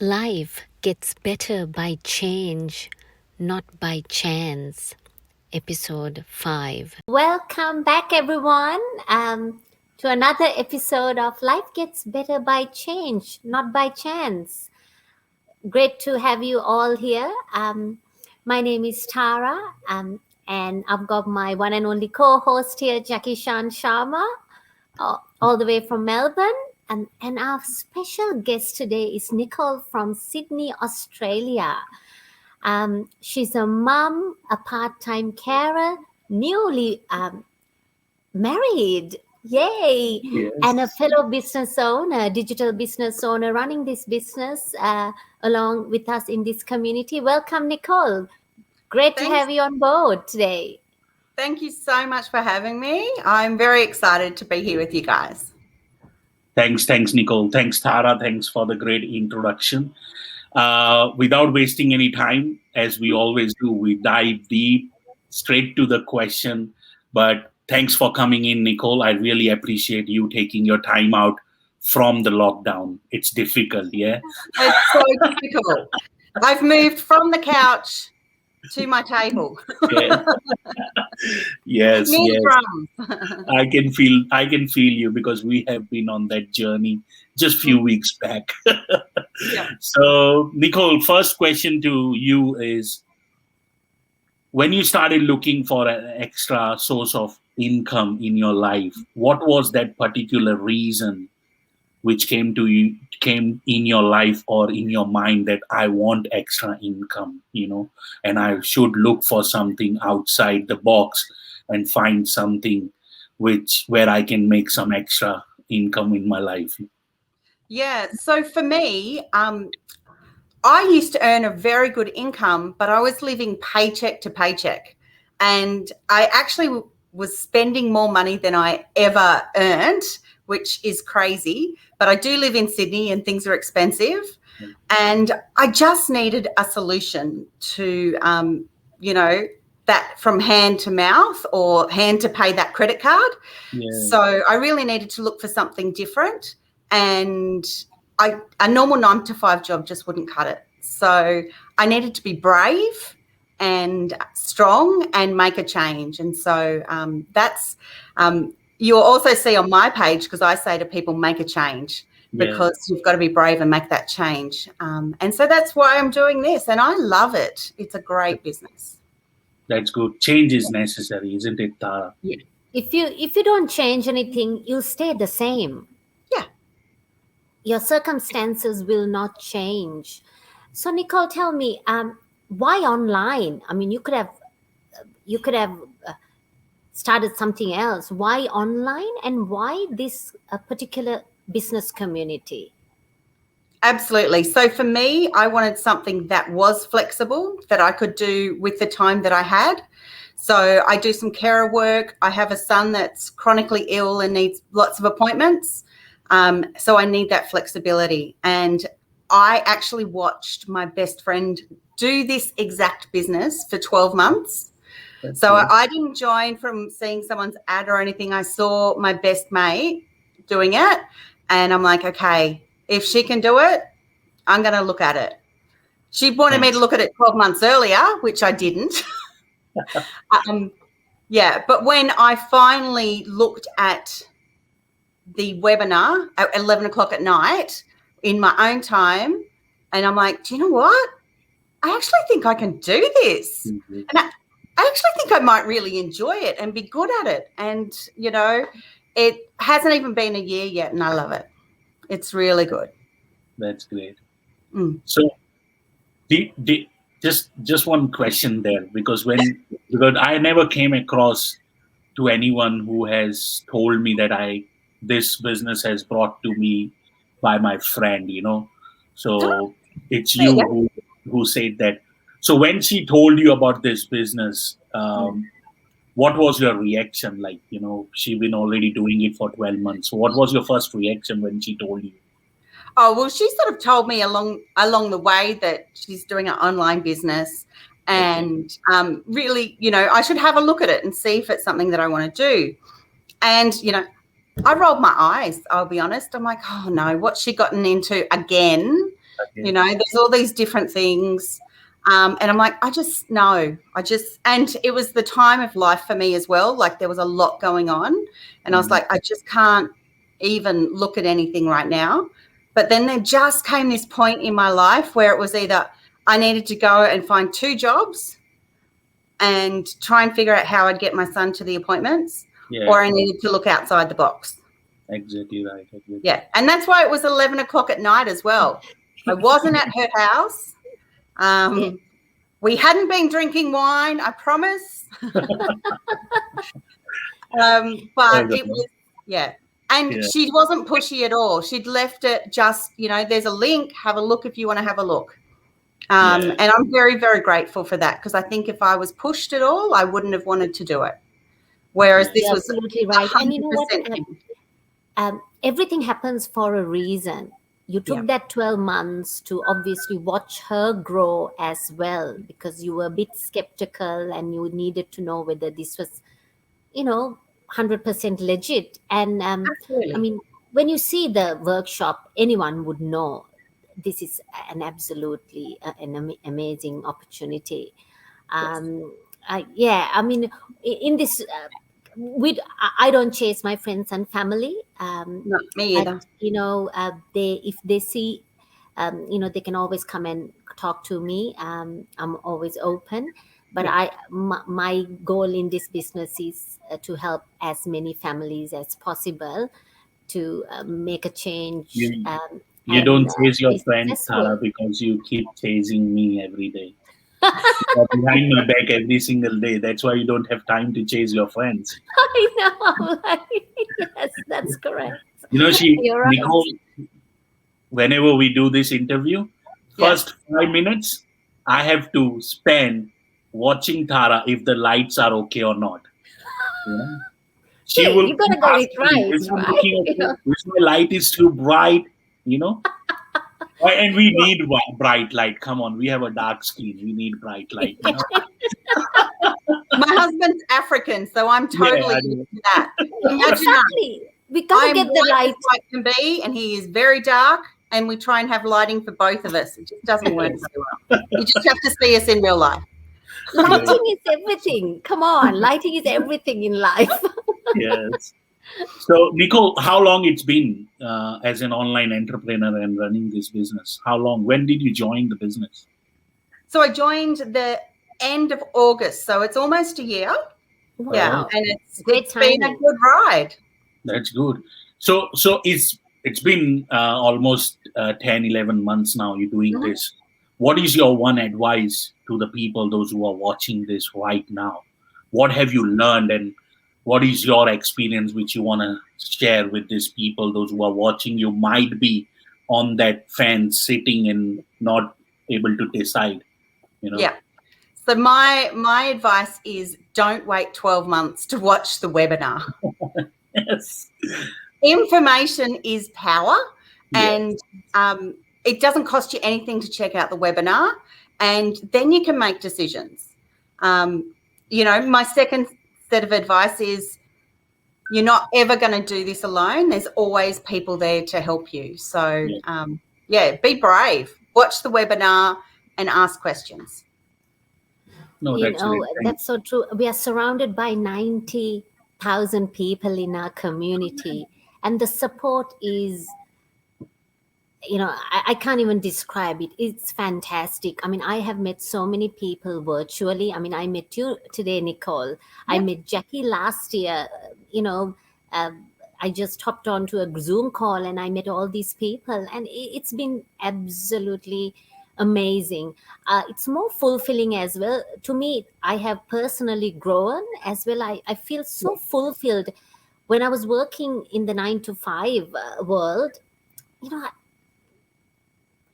Life gets better by change, not by chance. Episode 5. Welcome back, everyone, to another episode of Life Gets Better by Change, not by chance. Great to have you all here. My name is Tara, and I've got my one and only co-host here, 𝐾𝐞𝐭𝐚𝐢𝐥 Sharma, all the way from Melbourne. And our special guest today is Nicole from Sydney, Australia. She's a mum, a part-time carer, newly married, yay, Yes. and a fellow business owner, digital business owner, running this business along with us in this community. Welcome, Nicole. Great to have you on board today. Thank you so much for having me. I'm very excited to be here with you guys. Thanks, Nicole. Thanks, Tara. Thanks for the great introduction. Without wasting any time, as we always do, we dive deep, straight to the question. But thanks for coming in, Nicole. I really appreciate you taking your time out from the lockdown. It's difficult, yeah? It's so difficult. I've moved from the couch to my table. Yeah. Yes. Drums. I can feel you because we have been on that journey just few weeks back. Yeah. So, Nicole, first question to you is, when you started looking for an extra source of income in your life, what was that particular reason which came in your life or in your mind that I want extra income, and I should look for something outside the box and find something where I can make some extra income in my life? Yeah. So for me, I used to earn a very good income, but I was living paycheck to paycheck. And I actually was spending more money than I ever earned, which is crazy. But I do live in Sydney and things are expensive. And I just needed a solution to, that from hand to mouth or hand to pay that credit card. Yeah. So I really needed to look for something different. And a normal 9-to-5 job just wouldn't cut it. So I needed to be brave and strong and make a change. And so that's you'll also see on my page, because I say to people, make a change, because you've got to be brave and make that change. And so that's why I'm doing this. And I love it. It's a great business. That's good. Change is necessary, isn't it, Tara? Yeah. If you don't change anything, you'll stay the same. Yeah. Your circumstances will not change. So, Nicole, tell me, why online? I mean, you could have started something else. Why online, and why this particular business community? Absolutely. So for me, I wanted something that was flexible, that I could do with the time that I had. So I do some carer work. I have a son that's chronically ill and needs lots of appointments. So I need that flexibility. And I actually watched my best friend do this exact business for 12 months. So I didn't join from seeing someone's ad or anything. I saw my best mate doing it, and I'm like, okay, if she can do it, I'm going to look at it. She wanted me to look at it 12 months earlier, which I didn't. But when I finally looked at the webinar at 11 o'clock at night in my own time, and I'm like, do you know what? I actually think I can do this. Mm-hmm. And I actually think I might really enjoy it and be good at it. And, it hasn't even been a year yet, and I love it. It's really good. That's great. So just one question there, because I never came across to anyone who has told me that this business has brought to me by my friend, So it's you who said that. So when she told you about this business, what was your reaction? Like, she's been already doing it for 12 months. So what was your first reaction when she told you? Oh, well, she sort of told me along the way that she's doing an online business, and really, I should have a look at it and see if it's something that I want to do. And, I rolled my eyes, I'll be honest. I'm like, oh, no, what's she gotten into again? You know, there's all these different things. And I'm like, and it was the time of life for me as well. Like there was a lot going on and I was like, I just can't even look at anything right now. But then there just came this point in my life where it was either I needed to go and find 2 jobs and try and figure out how I'd get my son to the appointments, or I needed to look outside the box. Exactly right. Exactly. Yeah, and that's why it was 11 o'clock at night as well. I wasn't at her house. We hadn't been drinking wine, I promise. But it was, and she wasn't pushy at all. She'd left it just, you know, there's a link, have a look if you want to have a look. And I'm very, very grateful for that, because I think if I was pushed at all, I wouldn't have wanted to do it. Whereas this was absolutely right. And you know what? Everything happens for a reason. You took that 12 months to obviously watch her grow as well, because you were a bit skeptical and you needed to know whether this was, you know, 100% legit. And I mean, when you see the workshop, anyone would know this is an absolutely an amazing opportunity. I mean, in this, I don't chase my friends and family. Not me either. But, you know, if they see, you know, they can always come and talk to me. I'm always open. But my goal in this business is to help as many families as possible to make a change. You don't chase your friends, Tara, because you keep chasing me every day. You're behind my back every single day. That's why you don't have time to chase your friends. I know. Yes, that's correct. You know, Nicole, whenever we do this interview, first 5 minutes, I have to spend watching Tara if the lights are okay or not. You know? You gotta get it right? If my light is too bright, you know. And we need bright light. Come on, we have a dark skin. We need bright light. You know? My husband's African, so I'm totally used to that. Exactly. We gotta get the light. Light can be, and he is very dark. And we try and have lighting for both of us. It just doesn't work so well. You just have to see us in real life. Lighting is everything. Come on, lighting is everything in life. Yes. So, Nicole, how long it's been as an online entrepreneur and running this business? How long? When did you join the business? So I joined the end of August. So it's almost a year. Wow. Yeah, and it's been a good ride. That's good. So it's been almost 10, 11 months now you're doing this. What is your one advice to the people, those who are watching this right now? What have you learned, and what is your experience which you want to share with these people, those who are watching? You might be on that fence sitting and not able to decide, you know? Yeah. So my advice is don't wait 12 months to watch the webinar. Yes. Information is power, and it doesn't cost you anything to check out the webinar, and then you can make decisions. You know, my second set of advice is you're not ever going to do this alone. There's always people there to help you. So, be brave. Watch the webinar and ask questions. No, that's so true. We are surrounded by 90,000 people in our community, and the support is, you know, I can't even describe it. It's fantastic. I mean, I have met so many people virtually. I mean, I met you today, Nicole. I met Jackie last year. You know, I just hopped onto a Zoom call and I met all these people, and it's been absolutely amazing. It's more fulfilling as well. To me, I have personally grown as well. I feel so fulfilled. When I was working in the 9-to-5 world, you know,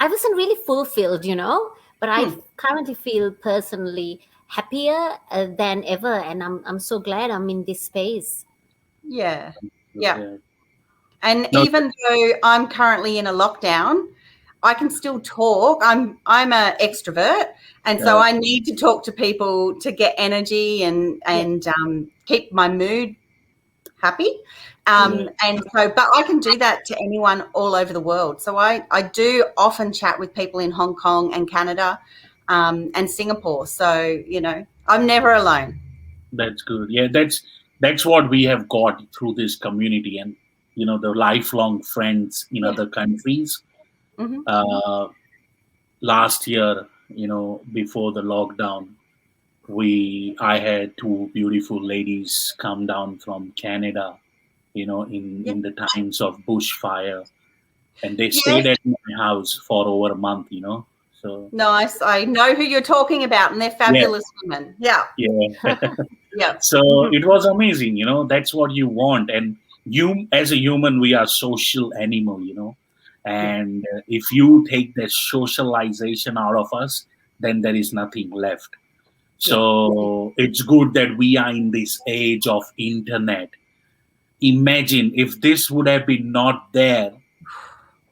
I wasn't really fulfilled, you know, but I currently feel personally happier than ever. And I'm so glad I'm in this space. Yeah. And even though I'm currently in a lockdown, I can still talk. I'm an extrovert, and so I need to talk to people to get energy and keep my mood happy. And so, but I can do that to anyone all over the world. So I do often chat with people in Hong Kong and Canada and Singapore. So, I'm never alone. That's good. Yeah, that's what we have got through this community, and the lifelong friends in other countries. Mm-hmm. Last year, before the lockdown, I had two beautiful ladies come down from Canada, in the times of bushfire, and they stayed at my house for over a month, So nice. I know who you're talking about, and they're fabulous women. Yeah. Yeah. So it was amazing, that's what you want. And you, as a human, we are social animal, and if you take the socialization out of us, then there is nothing left. So it's good that we are in this age of internet. Imagine if this would have been not there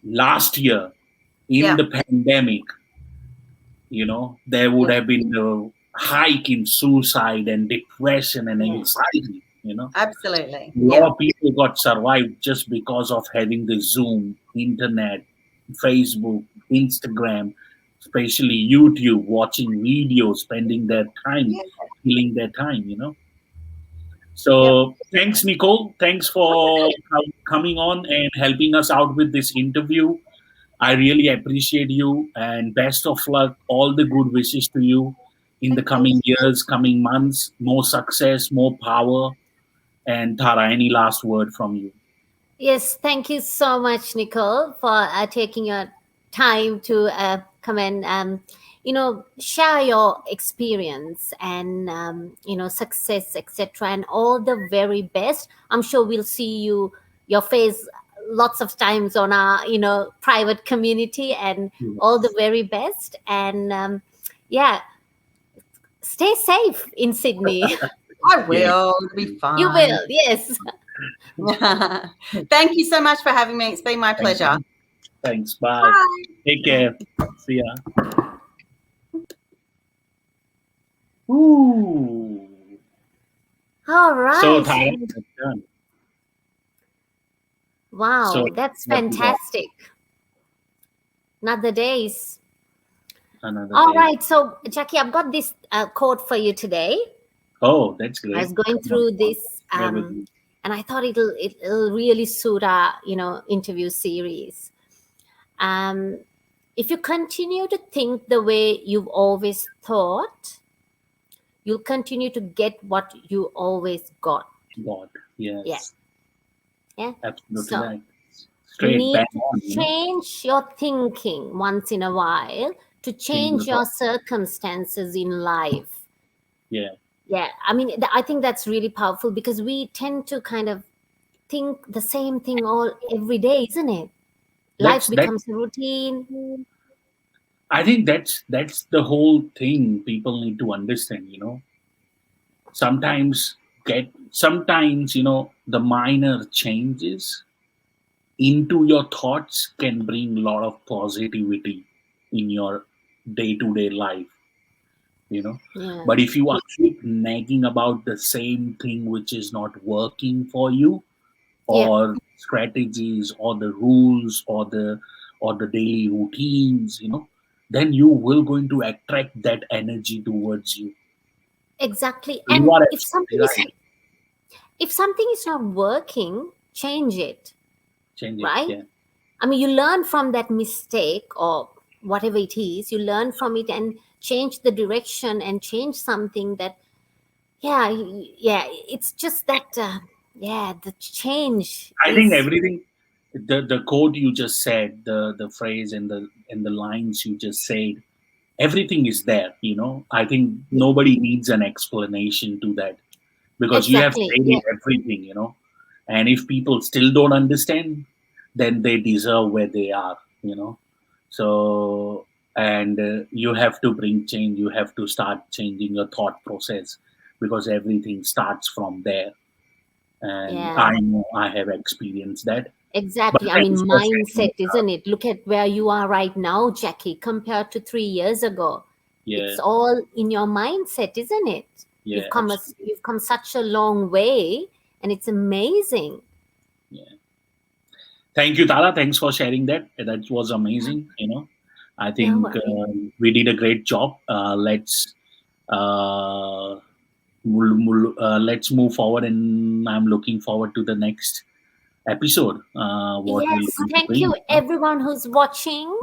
last year in the pandemic, there would have been a hike in suicide and depression and anxiety, Absolutely. A lot of people got survived just because of having the Zoom, internet, Facebook, Instagram, especially YouTube, watching videos, spending their time, killing their time, So thanks, Nicole. Thanks for coming on and helping us out with this interview. I really appreciate you, and best of luck. All the good wishes to you in the coming years, coming months. More success, more power. And Tara, any last word from you? Yes, thank you so much, Nicole, for taking your time to come and share your experience and success, etc., and all the very best. I'm sure we'll see your face lots of times on our private community, and all the very best. And stay safe in Sydney. I will. It'll be fine. You will, yes. Thank you so much for having me. It's been my pleasure. Thanks. Bye. Take care. See ya. Ooh. All right. So tired. Done. Wow, that's fantastic. Another days. All right. So, Jackie, I've got this quote for you today. Oh, that's great. I was going through this, and I thought it'll really suit our interview series. If you continue to think the way you've always thought, you'll continue to get what you always got. Yes. Yeah. Absolutely so right. You need to change your thinking once in a while to change your circumstances in life. Yeah. I mean, I think that's really powerful, because we tend to kind of think the same thing every day, isn't it? Life becomes a routine. I think that's the whole thing people need to understand, Sometimes, the minor changes into your thoughts can bring a lot of positivity in your day-to-day life, But if you are keep nagging about the same thing which is not working for you, or strategies, or the rules, or the daily routines, then you will going to attract that energy towards you. Exactly. And if something is not working, change it. Right? Yeah. I mean, you learn from that mistake or whatever it is, you learn from it and change the direction and change something that, it's just that, the change. I think everything, the quote you just said, the phrase and the lines you just said, everything is there, I think nobody needs an explanation to that, because you have stated everything, and if people still don't understand, then they deserve where they are, so, and you have to bring change. You have to start changing your thought process, because everything starts from there. And I know I have experienced that. Exactly. I mean, mindset, isn't it? Look at where you are right now, Jackie, compared to 3 years ago. It's all in your mindset, isn't it? You've come such a long way, and it's amazing. Thank you, Tara. Thanks for sharing that. That was amazing. I think we did a great job. Let's move forward, and I'm looking forward to the next episode. Thank you everyone who's watching.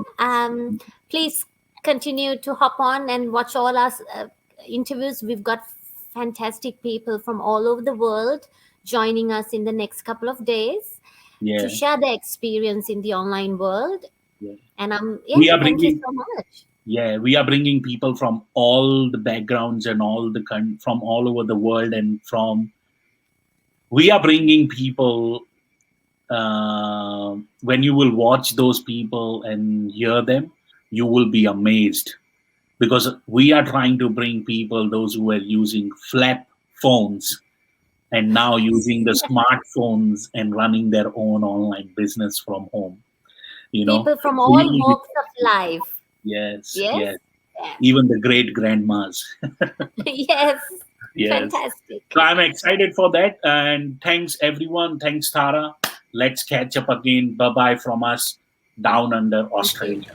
Please continue to hop on and watch all our interviews. We've got fantastic people from all over the world joining us in the next couple of days to share their experience in the online world. And thank you so much. We are bringing people from all the backgrounds and from all over the world, and we are bringing people. When you will watch those people and hear them, you will be amazed, because we are trying to bring people, those who are using flap phones and now using the smartphones and running their own online business from home. People from all walks of life. Yes. Even the great grandmas. Yes. Fantastic. So I'm excited for that. And thanks, everyone. Thanks, Tara. Let's catch up again. Bye-bye from us down under Australia.